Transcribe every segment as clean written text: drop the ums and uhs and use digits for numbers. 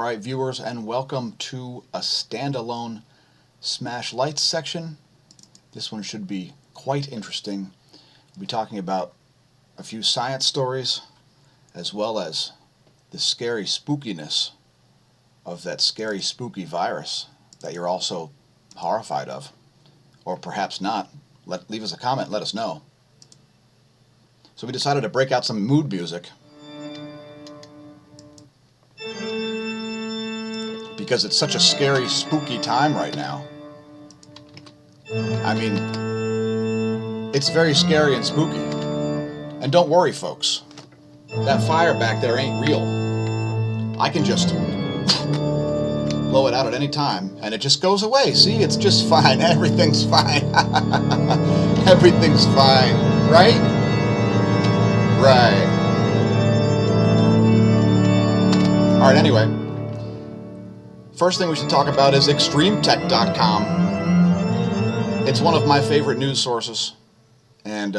Alright viewers, and welcome to a standalone Smash Lights section. This one should be quite interesting. We'll be talking about a few science stories as well as the scary spookiness of that scary spooky virus that you're also horrified of. Or perhaps not. Leave us a comment, let us know. So we decided to break out some mood music because it's such a scary, spooky time right now. I mean, it's very scary and spooky. And don't worry, folks. That fire back there ain't real. I can just blow it out at any time, and it just goes away. See, it's just fine. Everything's fine. Everything's fine. Right? Right. Alright, anyway. First thing we should talk about is extremetech.com. It's one of my favorite news sources, and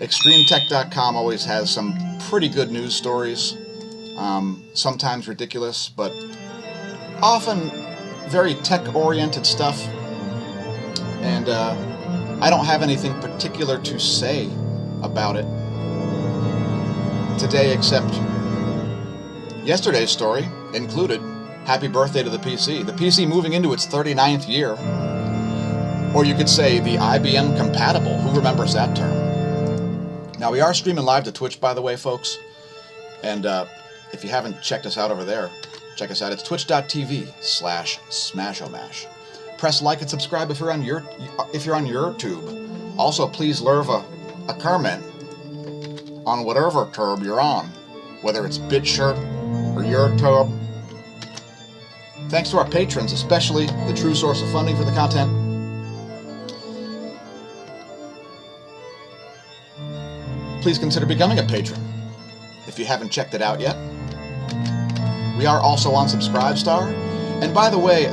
extremetech.com always has some pretty good news stories, sometimes ridiculous, but often very tech-oriented stuff, and I don't have anything particular to say about it today except yesterday's story included happy birthday to the PC. The PC moving into its 39th year. Or you could say the IBM compatible. Who remembers that term? Now, we are streaming live to Twitch, by the way, folks. And if you haven't checked us out over there, check us out. It's twitch.tv/smAsho. Press like and subscribe if you're on YouTube. Also, please leave a comment on whatever tube you're on, whether it's BitShirt or YouTube. Thanks to our patrons, especially the true source of funding for the content. Please consider becoming a patron if you haven't checked it out yet. We are also on Subscribestar. And by the way,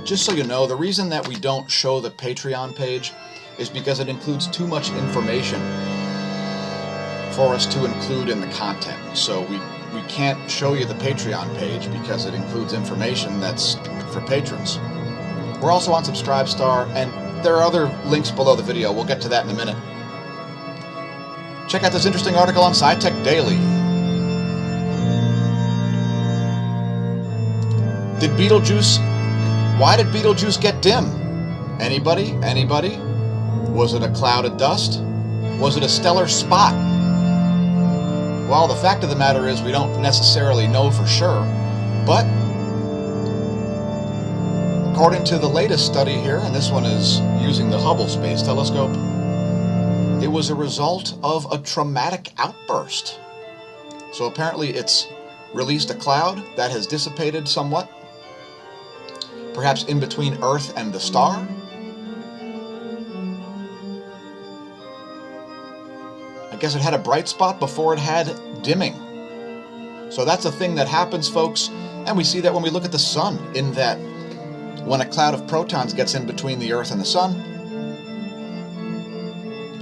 just so you know, the reason that we don't show the Patreon page is because it includes too much information for us to include in the content. So we can't show you the Patreon page because it includes information that's for patrons. We're also on Subscribestar, and there are other links below the video. We'll get to that in a minute. Check out this interesting article on SciTech Daily. Why did Betelgeuse get dim? Anybody? Anybody? Was it a cloud of dust? Was it a stellar spot? Well, the fact of the matter is we don't necessarily know for sure, but according to the latest study here, and this one is using the Hubble Space Telescope, it was a result of a traumatic outburst. So apparently it's released a cloud that has dissipated somewhat, perhaps in between Earth and the star. I guess it had a bright spot before it had dimming. So that's a thing that happens, folks, and we see that when we look at the sun, in that when a cloud of protons gets in between the Earth and the sun,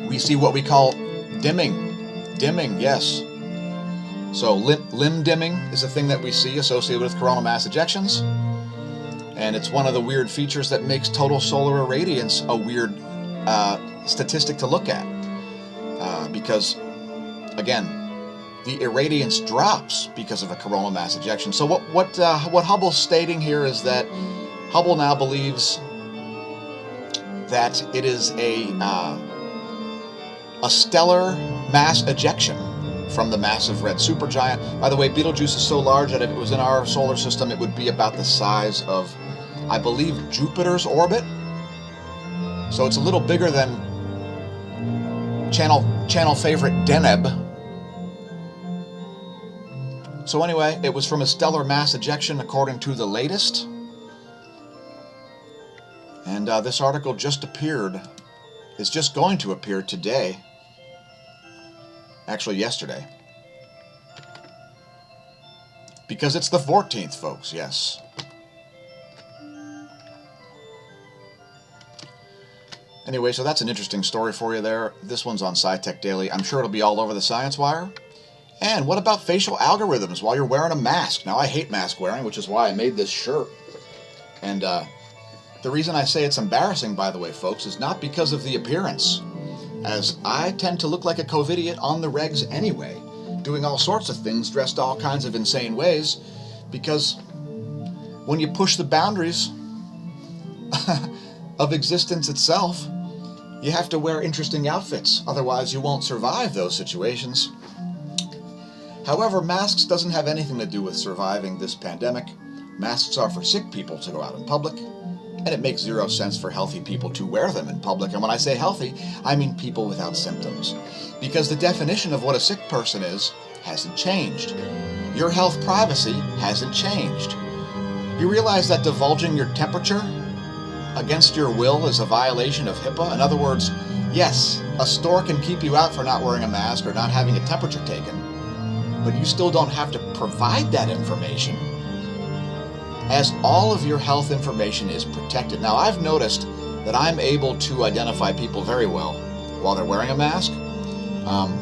we see what we call dimming. Dimming, yes. So limb dimming is a thing that we see associated with coronal mass ejections, and it's one of the weird features that makes total solar irradiance a weird statistic to look at. Because, again, the irradiance drops because of a coronal mass ejection. So what Hubble's stating here is that Hubble now believes that it is a stellar mass ejection from the massive red supergiant. By the way, Betelgeuse is so large that if it was in our solar system, it would be about the size of, I believe, Jupiter's orbit. So it's a little bigger than channel favorite Deneb. So anyway, it was from a stellar mass ejection according to the latest. And this article just appeared. It's just going to appear today. Actually, yesterday. Because it's the 14th, folks, yes. Anyway, so that's an interesting story for you there. This one's on SciTech Daily. I'm sure it'll be all over the Science Wire. And what about facial algorithms while you're wearing a mask? Now, I hate mask wearing, which is why I made this shirt. And the reason I say it's embarrassing, by the way, folks, is not because of the appearance, as I tend to look like a COVIDiot on the regs anyway, doing all sorts of things, dressed all kinds of insane ways, because when you push the boundaries of existence itself, you have to wear interesting outfits, otherwise you won't survive those situations. However, masks doesn't have anything to do with surviving this pandemic. Masks are for sick people to go out in public, and it makes zero sense for healthy people to wear them in public. And when I say healthy, I mean people without symptoms, because the definition of what a sick person is hasn't changed. Your health privacy hasn't changed. You realize that divulging your temperature against your will is a violation of HIPAA? In other words, yes, a store can keep you out for not wearing a mask or not having a temperature taken, but you still don't have to provide that information, as all of your health information is protected. Now, I've noticed that I'm able to identify people very well while they're wearing a mask.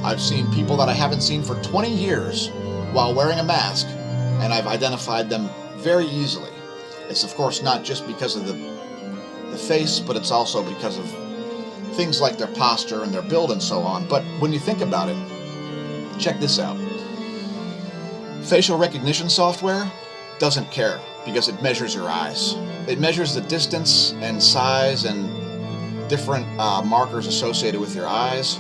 I've seen people that I haven't seen for 20 years while wearing a mask, and I've identified them very easily. It's of course not just because of the face, but it's also because of things like their posture and their build and so on. But when you think about it, check this out. Facial recognition software doesn't care because it measures your eyes. It measures the distance and size and different markers associated with your eyes.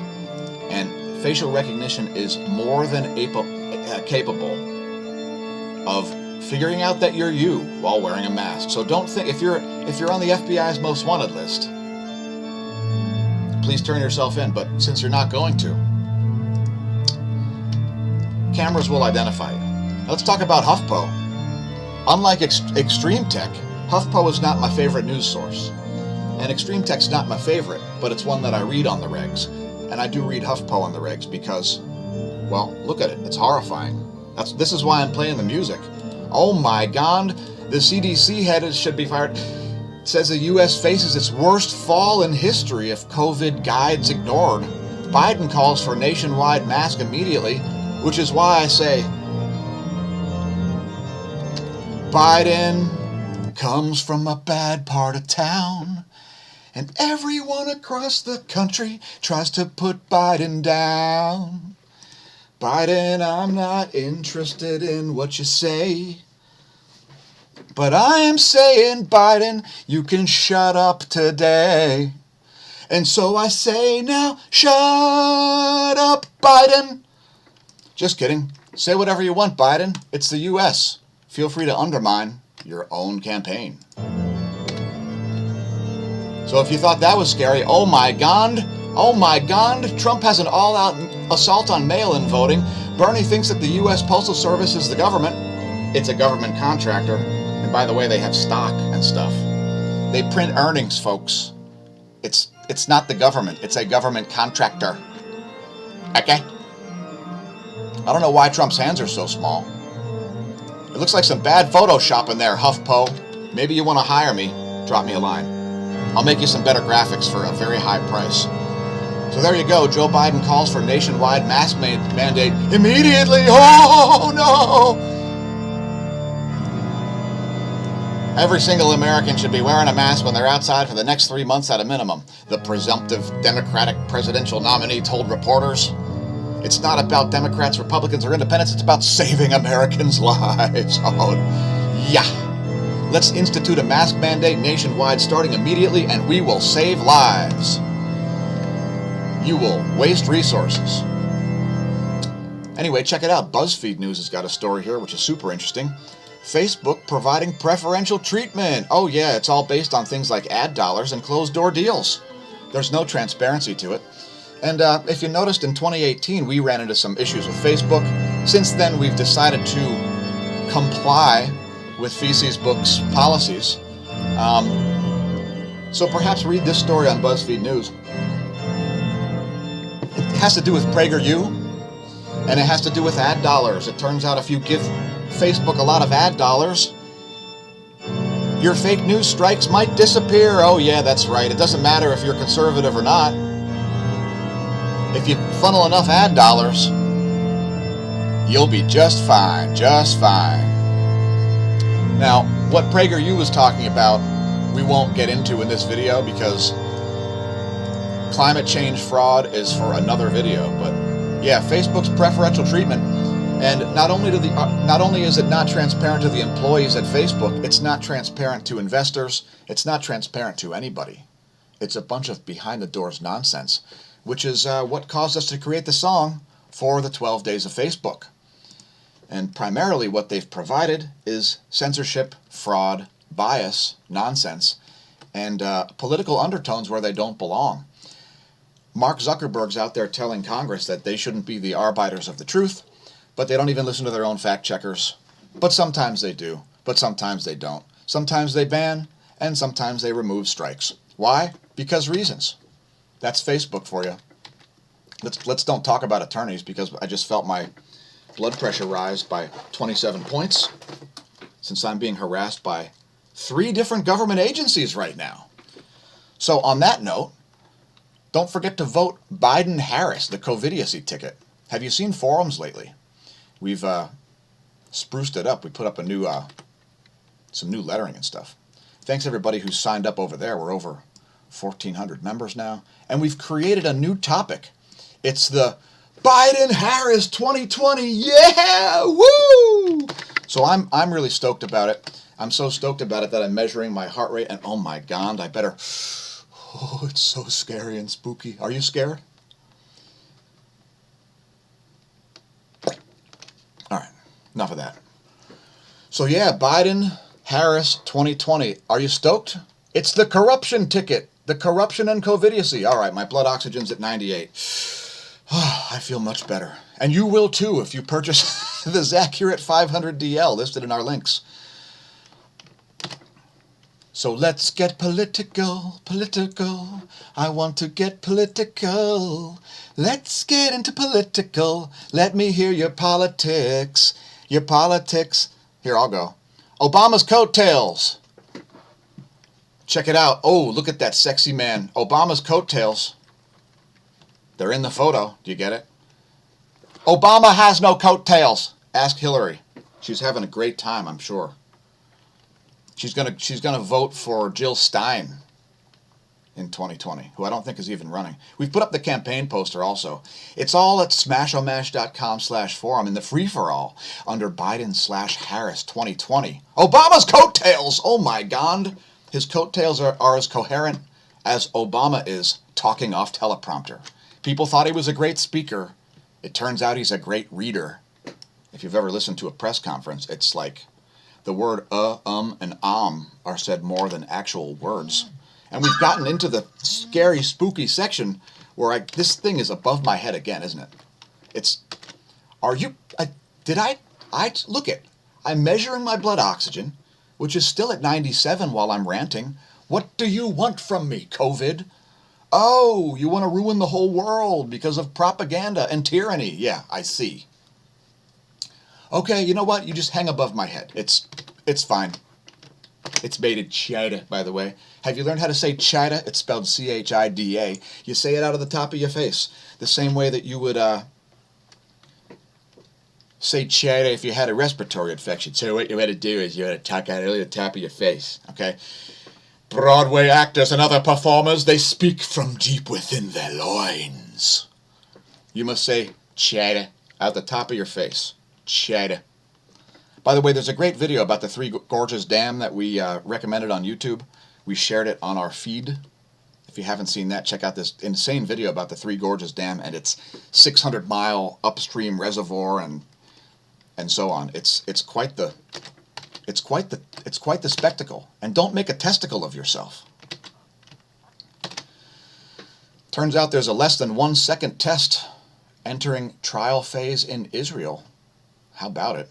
And facial recognition is more than capable of figuring out that you're you while wearing a mask. So don't think, if you're on the FBI's most wanted list, please turn yourself in. But since you're not going to, cameras will identify you. Now let's talk about HuffPo. Unlike Extreme Tech, HuffPo is not my favorite news source. And Extreme Tech's not my favorite, but it's one that I read on the regs. And I do read HuffPo on the regs because, well, look at it. It's horrifying. This is why I'm playing the music. Oh my God, the CDC head should be fired. It says the U.S. faces its worst fall in history if COVID guides ignored. Biden calls for nationwide mask immediately, which is why I say, Biden comes from a bad part of town, and everyone across the country tries to put Biden down. Biden, I'm not interested in what you say, but I am saying, Biden, you can shut up today. And so I say now, shut up, Biden. Just kidding. Say whatever you want, Biden. It's the U.S. Feel free to undermine your own campaign. So if you thought that was scary, oh my God, Trump has an all-out assault on mail-in voting. Bernie thinks that the U.S. Postal Service is the government. It's a government contractor. And by the way, they have stock and stuff. They print earnings, folks. It's not the government. It's a government contractor. Okay? I don't know why Trump's hands are so small. It looks like some bad Photoshop in there, HuffPo. Maybe you want to hire me. Drop me a line. I'll make you some better graphics for a very high price. So there you go. Joe Biden calls for nationwide mask mandate immediately. Oh, no! Every single American should be wearing a mask when they're outside for the next 3 months at a minimum, the presumptive Democratic presidential nominee told reporters. It's not about Democrats, Republicans, or independents. It's about saving Americans' lives. Oh, yeah. Let's institute a mask mandate nationwide starting immediately, and we will save lives. You will waste resources. Anyway, check it out. BuzzFeed News has got a story here, which is super interesting. Facebook providing preferential treatment. Oh yeah, it's all based on things like ad dollars and closed-door deals. There's no transparency to it. And if you noticed, in 2018, we ran into some issues with Facebook. Since then, we've decided to comply with FeCeSbook's policies. So perhaps read this story on BuzzFeed News. It has to do with PragerU, and it has to do with ad dollars. It turns out if you give Facebook a lot of ad dollars, your fake news strikes might disappear. Oh yeah, that's right. It doesn't matter if you're conservative or not. If you funnel enough ad dollars, You'll be just fine, just fine. Now, what PragerU was talking about, we won't get into in this video because climate change fraud is for another video. But yeah, Facebook's preferential treatment, and not only is it not transparent to the employees at Facebook, it's not transparent to investors, it's not transparent to anybody. It's a bunch of behind-the-doors nonsense, which is what caused us to create the song for the 12 Days of Facebook. And primarily what they've provided is censorship, fraud, bias, nonsense, and political undertones where they don't belong. Mark Zuckerberg's out there telling Congress that they shouldn't be the arbiters of the truth, but they don't even listen to their own fact checkers. But sometimes they do, but sometimes they don't. Sometimes they ban, and sometimes they remove strikes. Why? Because reasons. That's Facebook for you. Let's don't talk about attorneys, because I just felt my blood pressure rise by 27 points since I'm being harassed by 3 different government agencies right now. So on that note, don't forget to vote Biden-Harris, the COVIDiocy ticket. Have you seen forums lately? We've spruced it up. We put up a new, some new lettering and stuff. Thanks everybody who signed up over there. We're over 1,400 members now. And we've created a new topic. It's the Biden-Harris 2020. Yeah! Woo! So I'm really stoked about it. I'm so stoked about it that I'm measuring my heart rate, and oh my God, I better... Oh, it's so scary and spooky. Are you scared? All right, enough of that. So yeah, Biden-Harris 2020. Are you stoked? It's the corruption ticket. The corruption and COVIDiocy. All right, my blood oxygen's at 98. Oh, I feel much better. And you will too if you purchase the Zacurate 500DL listed in our links. So let's get political, political. I want to get political. Let's get into political. Let me hear your politics. Your politics. Here, I'll go. Obama's coattails. Check it out. Oh, look at that sexy man. Obama's coattails. They're in the photo. Do you get it? Obama has no coattails. Ask Hillary. She's having a great time, I'm sure. She's gonna vote for Jill Stein in 2020, who I don't think is even running. We've put up the campaign poster also. It's all at smashomash.com/forum in the free-for-all under Biden/Harris 2020. Obama's coattails! Oh my God! His coattails are as coherent as Obama is talking off teleprompter. People thought he was a great speaker. It turns out he's a great reader. If you've ever listened to a press conference, it's like the word and are said more than actual words. And we've gotten into the scary, spooky section where this thing is above my head again, isn't it? Look it. I'm measuring my blood oxygen, which is still at 97 while I'm ranting. What do you want from me, COVID? Oh, you want to ruin the whole world because of propaganda and tyranny. Yeah, I see. Okay, you know what? You just hang above my head. It's fine. It's made in China, by the way. Have you learned how to say China? It's spelled C-H-I-D-A. You say it out of the top of your face. The same way that you would say China if you had a respiratory infection. So what you had to do is you had to talk out of the top of your face, okay? Broadway actors and other performers, they speak from deep within their loins. You must say China out the top of your face. China. By the way, there's a great video about the Three Gorges Dam that we recommended on YouTube. We shared it on our feed. If you haven't seen that, check out this insane video about the Three Gorges Dam and its 600-mile upstream reservoir and so on. It's quite the spectacle. And don't make a testicle of yourself. Turns out there's a less than 1 second test entering trial phase in Israel. How about it?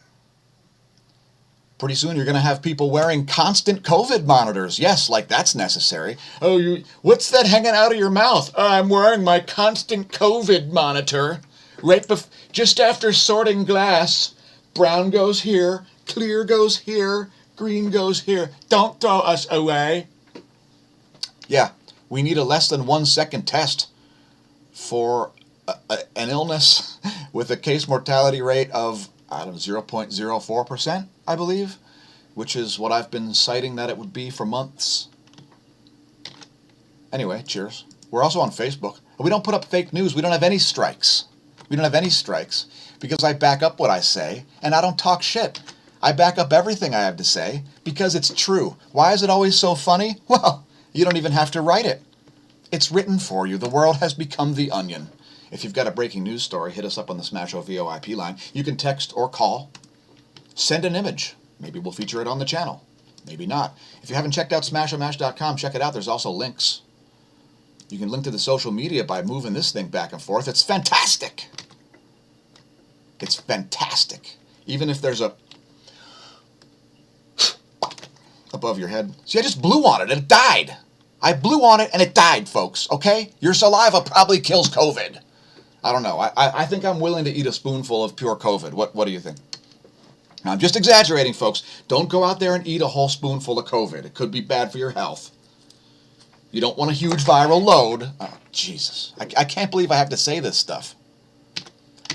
Pretty soon you're going to have people wearing constant COVID monitors. Yes, like that's necessary. Oh, what's that hanging out of your mouth? I'm wearing my constant COVID monitor. Just after sorting glass, brown goes here, clear goes here, green goes here. Don't throw us away. Yeah, we need a less than 1 second test for an illness with a case mortality rate of, I don't know, 0.04%, I believe, which is what I've been citing that it would be for months. Anyway, cheers. We're also on Facebook. We don't put up fake news. We don't have any strikes. We don't have any strikes because I back up what I say, and I don't talk shit. I back up everything I have to say because it's true. Why is it always so funny? Well, you don't even have to write it. It's written for you. The world has become the Onion. If you've got a breaking news story, hit us up on the smAsho VoIP line. You can text or call. Send an image. Maybe we'll feature it on the channel. Maybe not. If you haven't checked out smashlight.com, check it out. There's also links. You can link to the social media by moving this thing back and forth. It's fantastic. It's fantastic. Even if there's a above your head. See, I just blew on it and it died. I blew on it and it died, folks, okay? Your saliva probably kills COVID. I don't know. I think I'm willing to eat a spoonful of pure COVID. What do you think? Now, I'm just exaggerating, folks. Don't go out there and eat a whole spoonful of COVID. It could be bad for your health. You don't want a huge viral load. Oh, Jesus. I can't believe I have to say this stuff.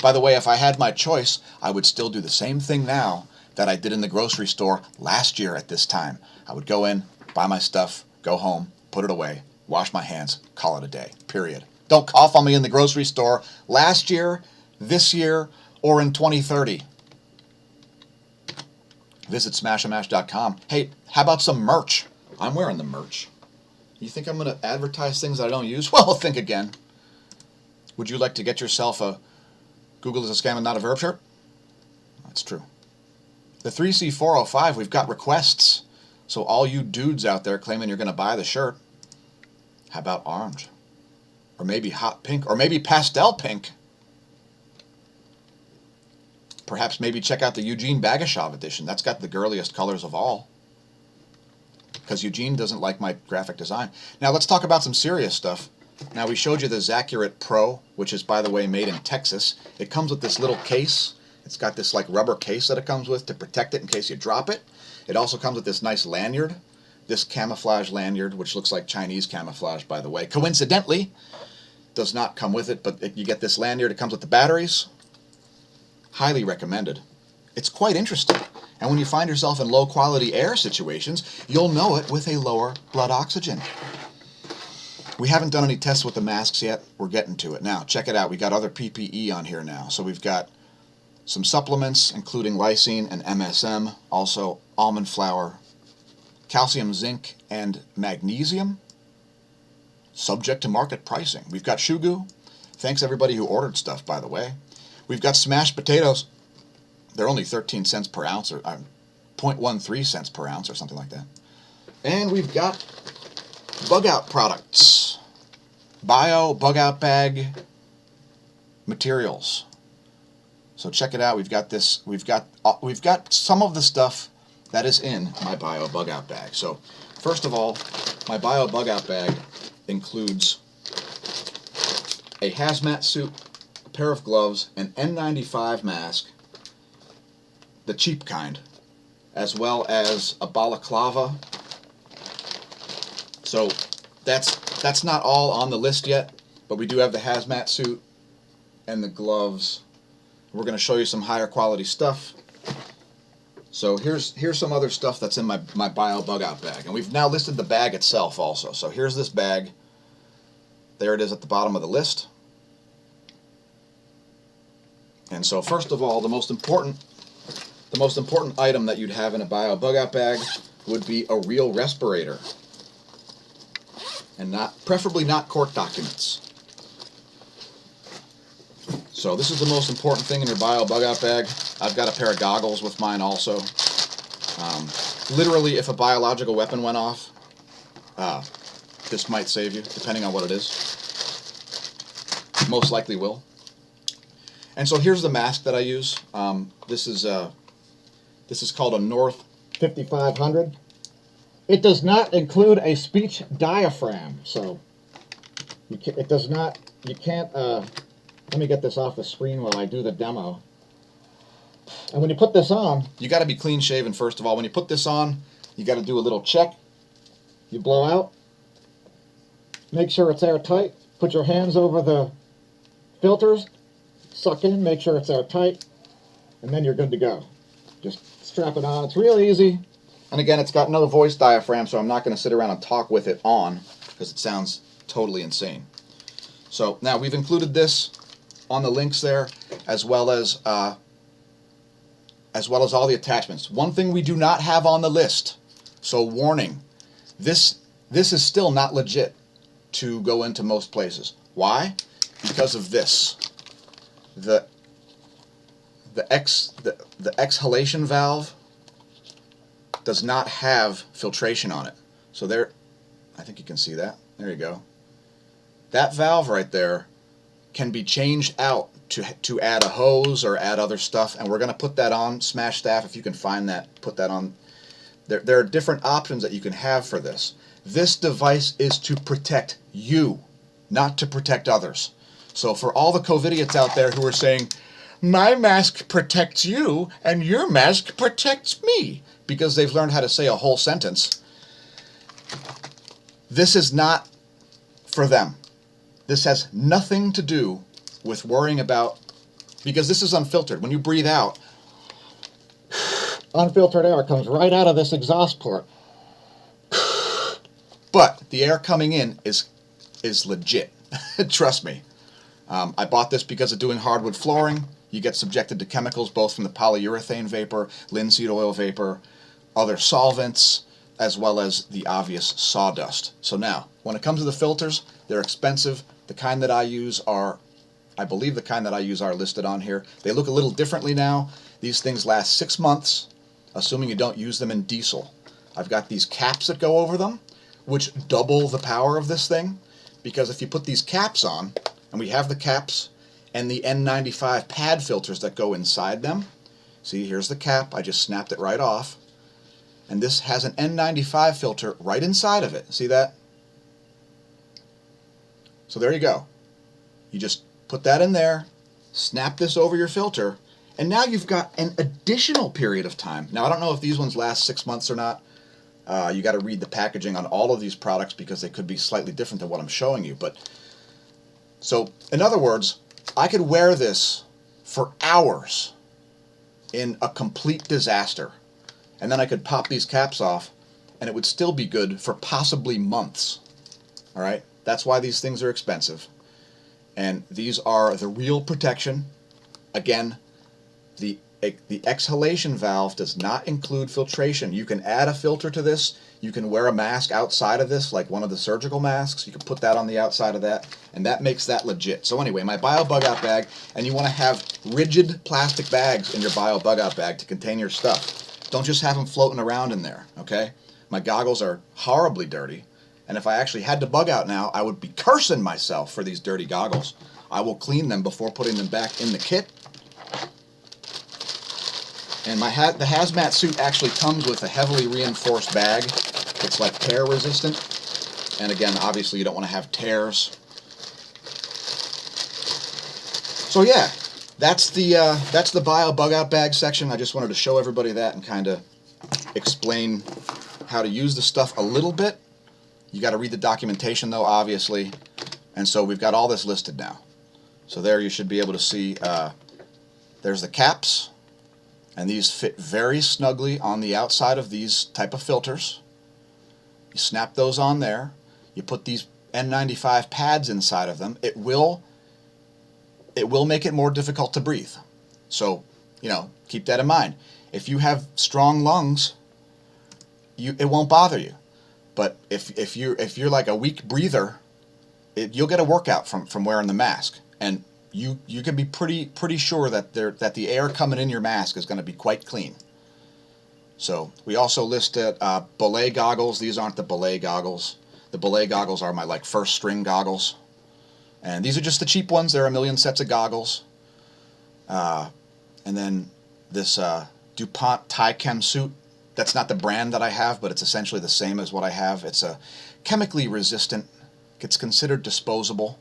By the way, if I had my choice, I would still do the same thing now that I did in the grocery store last year at this time. I would go in, buy my stuff, go home, put it away, wash my hands, call it a day, period. Don't cough on me in the grocery store last year, this year, or in 2030. Visit smashlight.com. Hey, how about some merch? I'm wearing the merch. You think I'm going to advertise things that I don't use? Well, think again. Would you like to get yourself a Google is a scam and not a verb shirt? That's true. The 3C405, we've got requests. So all you dudes out there claiming you're going to buy the shirt, how about orange? Or maybe hot pink? Or maybe pastel pink? Perhaps maybe check out the Eugene Bagashov edition. That's got the girliest colors of all. Because Eugene doesn't like my graphic design. Now let's talk about some serious stuff. Now we showed you the Zacurate Pro, which is, by the way, made in Texas. It comes with this little case. It's got this like rubber case that it comes with to protect it in case you drop it. It also comes with this nice lanyard. This camouflage lanyard, which looks like Chinese camouflage, by the way. Coincidentally, does not come with it, but you get this lanyard. It comes with the batteries. Highly recommended. It's quite interesting. And when you find yourself in low-quality air situations, you'll know it with a lower blood oxygen. We haven't done any tests with the masks yet. We're getting to it. Now, check it out. We got other PPE on here now. So we've got some supplements, including lysine and MSM, also almond flour, calcium, zinc, and magnesium, subject to market pricing. We've got Shugu. Thanks everybody who ordered stuff, by the way. We've got smashed potatoes. They're only 13 cents per ounce, or 0.13 cents per ounce, or something like that. And we've got bug out products, bio bug out bag materials. So check it out. We've got this. We've got some of the stuff that is in my bio bug out bag. So first of all, my bio bug out bag includes a hazmat suit, a pair of gloves, an N95 mask, the cheap kind, as well as a balaclava. So that's not all on the list yet, but we do have the hazmat suit and the gloves. We're going to show you some higher quality stuff. So here's some other stuff that's in my bio bug out bag, and we've now listed the bag itself also. So here's this bag. There it is at the bottom of the list. And so first of all, the most important item that you'd have in a bio bug out bag would be a real respirator, and preferably not court documents. So this is the most important thing in your bio bug out bag. I've got a pair of goggles with mine also. Literally, if a biological weapon went off, this might save you, depending on what it is. Most likely will. And so here's the mask that I use. This is called a North 5500. It does not include a speech diaphragm, so it does not. You can't. Let me get this off the screen while I do the demo. And when you put this on, you got to be clean shaven first of all. When you put this on, you got to do a little check. You blow out. Make sure it's airtight. Put your hands over the filters, suck in, make sure it's airtight, and then you're good to go. Just strap it on. It's real easy. And again, it's got no voice diaphragm, so I'm not going to sit around and talk with it on, because it sounds totally insane. So now we've included this on the links there, as well as all the attachments. One thing we do not have on the list, so warning, this is still not legit to go into most places. Why? Because of this. The exhalation valve does not have filtration on it. So there, I think you can see that. There you go. That valve right there can be changed out to add a hose or add other stuff, and we're going to put that on Smash Staff. If you can find that, put that on. There are different options that you can have for this. This device is to protect you, not to protect others. So for all the COVIDiots out there who are saying, my mask protects you and your mask protects me, because they've learned how to say a whole sentence, this is not for them. This has nothing to do with worrying about, because this is unfiltered. When you breathe out, Unfiltered air comes right out of this exhaust port. but the air coming in is legit. Trust me. I bought this because of doing hardwood flooring. You get subjected to chemicals both from the polyurethane vapor, linseed oil vapor, other solvents, as well as the obvious sawdust. So now, when it comes to the filters, they're expensive. The kind that I use are, I believe the kind that I use are listed on here. They look a little differently now. These things last 6 months, assuming you don't use them in diesel. I've got these caps that go over them, which double the power of this thing, because if you put these caps on, and we have the caps and the N95 pad filters that go inside them. See, here's the cap. I just snapped it right off. And this has an N95 filter right inside of it. See that? So there you go. You just put that in there, snap this over your filter, and now you've got an additional period of time. Now, I don't know if these ones last 6 months or not. You got to read the packaging on all of these products because they could be slightly different than what I'm showing you. But so, in other words, I could wear this for hours in a complete disaster. And then I could pop these caps off, and it would still be good for possibly months. All right? That's why these things are expensive. And these are the real protection. Again, the exhalation valve does not include filtration. You can add a filter to this. You can wear a mask outside of this, like one of the surgical masks. You can put that on the outside of that, and that makes that legit. So anyway, my bio bug out bag, and you want to have rigid plastic bags in your bio bug out bag to contain your stuff. Don't just have them floating around in there, okay? My goggles are horribly dirty, and if I actually had to bug out now, I would be cursing myself for these dirty goggles. I will clean them before putting them back in the kit. And the hazmat suit actually comes with a heavily reinforced bag. It's like tear resistant. And again, obviously you don't want to have tears. So yeah, that's the bio bug out bag section. I just wanted to show everybody that and kind of explain how to use the stuff a little bit. You got to read the documentation though, obviously. And so we've got all this listed now. So there you should be able to see, there's the caps. And these fit very snugly on the outside of these type of filters. You snap those on there. You put these N95 pads inside of them. It will make it more difficult to breathe. So, you know, keep that in mind. If you have strong lungs, it won't bother you. But if you're like a weak breather, you'll get a workout from wearing the mask. And you can be pretty sure that the air coming in your mask is going to be quite clean. So we also listed Belay Goggles. These aren't the Belay Goggles. The Belay Goggles are my like first string goggles, and these are just the cheap ones. There are a million sets of goggles. And then this DuPont Chem Suit. That's not the brand that I have, but it's essentially the same as what I have. It's a chemically resistant. It's considered disposable.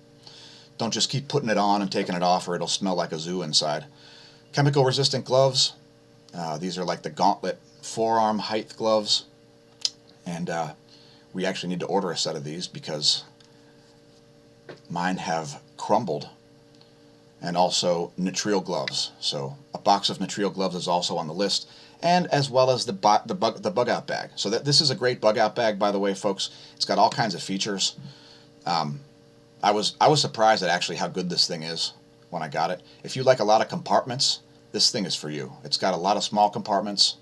Don't just keep putting it on and taking it off or it'll smell like a zoo inside. Chemical resistant gloves. These are like the gauntlet forearm height gloves. And we actually need to order a set of these because mine have crumbled. and also nitrile gloves. So a box of nitrile gloves is also on the list, and as well as the bug out bag. So this is a great bug out bag, by the way, folks. It's got all kinds of features. I was surprised at actually how good this thing is when I got it. If you like a lot of compartments, this thing is for you. It's got a lot of small compartments.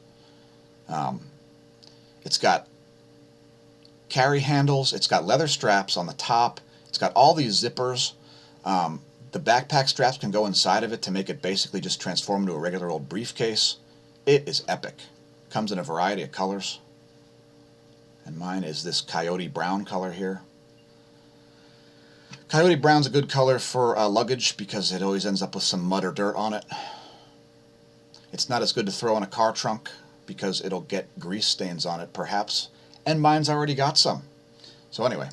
It's got carry handles. It's got leather straps on the top. It's got all these zippers. The backpack straps can go inside of it to make it basically just transform into a regular old briefcase. It is epic. Comes in a variety of colors. And mine is this coyote brown color here. Coyote brown's a good color for luggage because it always ends up with some mud or dirt on it. It's not as good to throw in a car trunk because it'll get grease stains on it, perhaps. And mine's already got some. So anyway,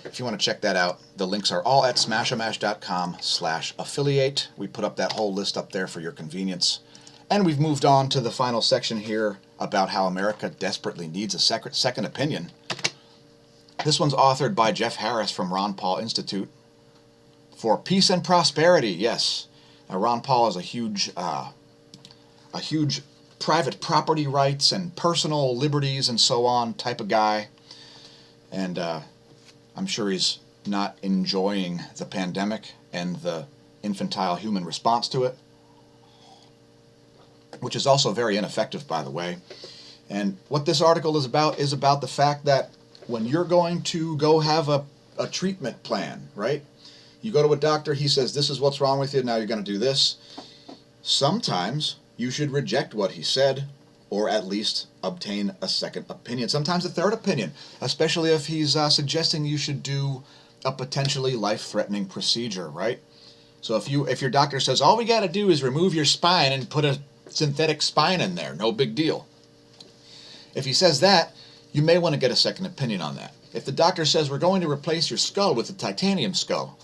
if you want to check that out, the links are all at smashomash.com/affiliate. We put up that whole list up there for your convenience. And we've moved on to the final section here about how America desperately needs a second opinion. This one's authored by Jeff Harris from Ron Paul Institute for Peace and Prosperity. Yes, now, Ron Paul is a huge private property rights and personal liberties and so on type of guy. And I'm sure he's not enjoying the pandemic and the infantile human response to it, which is also very ineffective, by the way. And what this article is about the fact that when you're going to go have a treatment plan, right? You go to a doctor, he says, this is what's wrong with you, now you're going to do this. Sometimes you should reject what he said, or at least obtain a second opinion, sometimes a third opinion, especially if he's suggesting you should do a potentially life-threatening procedure, right? So if your doctor says, all we got to do is remove your spine and put a synthetic spine in there, no big deal. If he says that, you may want to get a second opinion on that. If the doctor says we're going to replace your skull with a titanium skull,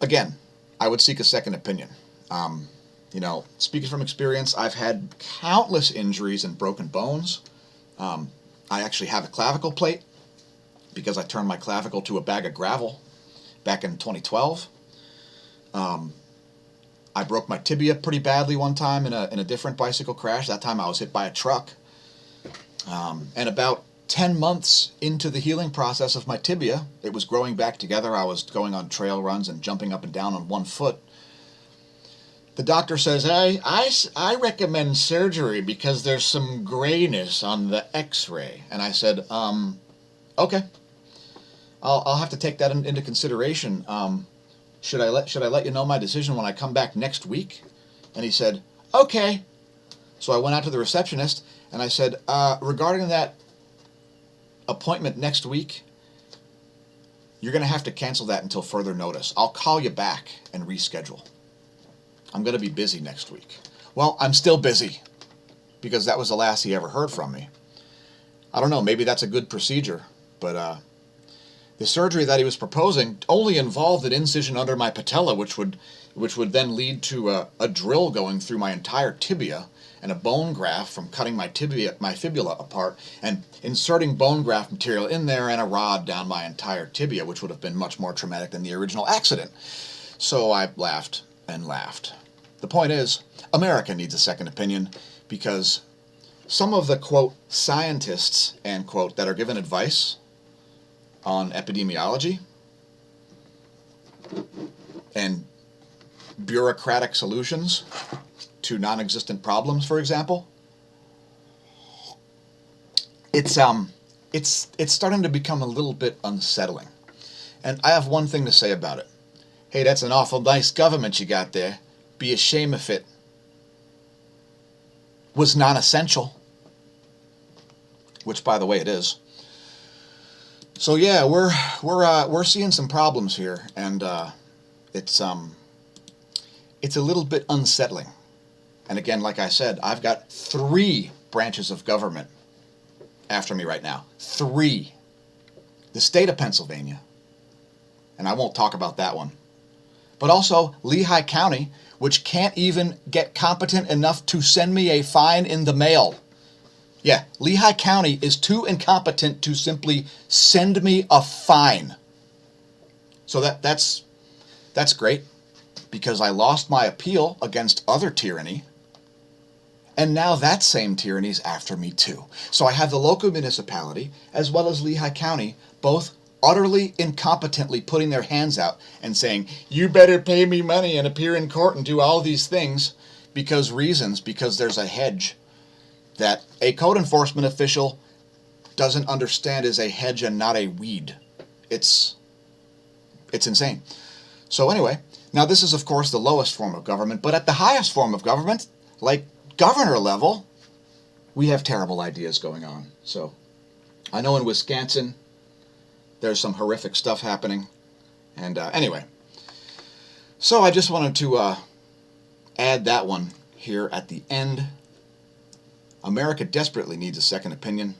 again, I would seek a second opinion. Speaking from experience, I've had countless injuries and broken bones. I actually have a clavicle plate because I turned my clavicle to a bag of gravel back in 2012. I broke my tibia pretty badly one time in a different bicycle crash. That time I was hit by a truck. And about 10 months into the healing process of my tibia, it was growing back together. I was going on trail runs and jumping up and down on one foot. The doctor says, I recommend surgery because there's some grayness on the x-ray. And I said, okay. I'll have to take that into consideration. Should I let you know my decision when I come back next week? And he said, okay. So I went out to the receptionist and I said, regarding that appointment next week, you're going to have to cancel that until further notice. I'll call you back and reschedule. I'm going to be busy next week. Well, I'm still busy because that was the last he ever heard from me. I don't know, maybe that's a good procedure, but the surgery that he was proposing only involved an incision under my patella, which would then lead to a drill going through my entire tibia and a bone graft from cutting my fibula apart and inserting bone graft material in there and a rod down my entire tibia, which would have been much more traumatic than the original accident. So I laughed and laughed. The point is, America needs a second opinion because some of the, quote, scientists, end quote, that are given advice on epidemiology and bureaucratic solutions to non-existent problems, for example, it's starting to become a little bit unsettling. And I have one thing to say about it. Hey, that's an awful nice government you got there. Be a shame if it was non-essential, which, by the way, it is. So yeah, we're seeing some problems here, and it's a little bit unsettling. And again, like I said, I've got 3 branches of government after me right now. 3. The state of Pennsylvania, and I won't talk about that one. But also Lehigh County, which can't even get competent enough to send me a fine in the mail. Yeah, Lehigh County is too incompetent to simply send me a fine. So that's great. because I lost my appeal against other tyranny, and now that same tyranny's after me too. So I have the local municipality, as well as Lehigh County, both utterly incompetently putting their hands out and saying, you better pay me money and appear in court and do all these things because there's a hedge that a code enforcement official doesn't understand is a hedge and not a weed. It's insane. So anyway, now this is of course the lowest form of government, but at the highest form of government, like governor level, we have terrible ideas going on. So I know in Wisconsin there's some horrific stuff happening. And anyway, so I just wanted to add that one here at the end. America desperately needs a second opinion.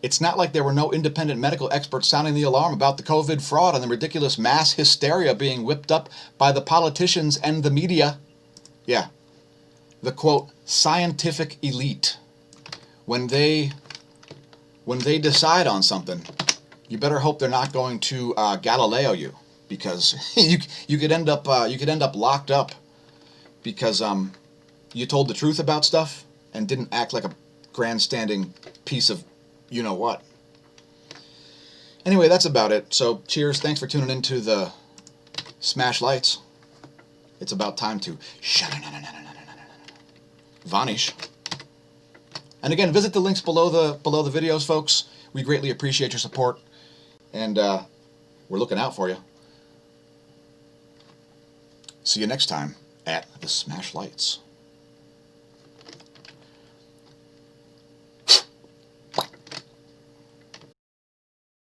It's not like there were no independent medical experts sounding the alarm about the COVID fraud and the ridiculous mass hysteria being whipped up by the politicians and the media. Yeah, the quote, scientific elite. When they decide on something, you better hope they're not going to Galileo you, because you could end up locked up because you told the truth about stuff and didn't act like a grandstanding piece of you know what. Anyway, that's about it. So cheers, thanks for tuning into the Smash Lights. It's about time to vanish. And again, visit the links below the videos, folks. We greatly appreciate your support, and we're looking out for you. See you next time at the Smash Lights.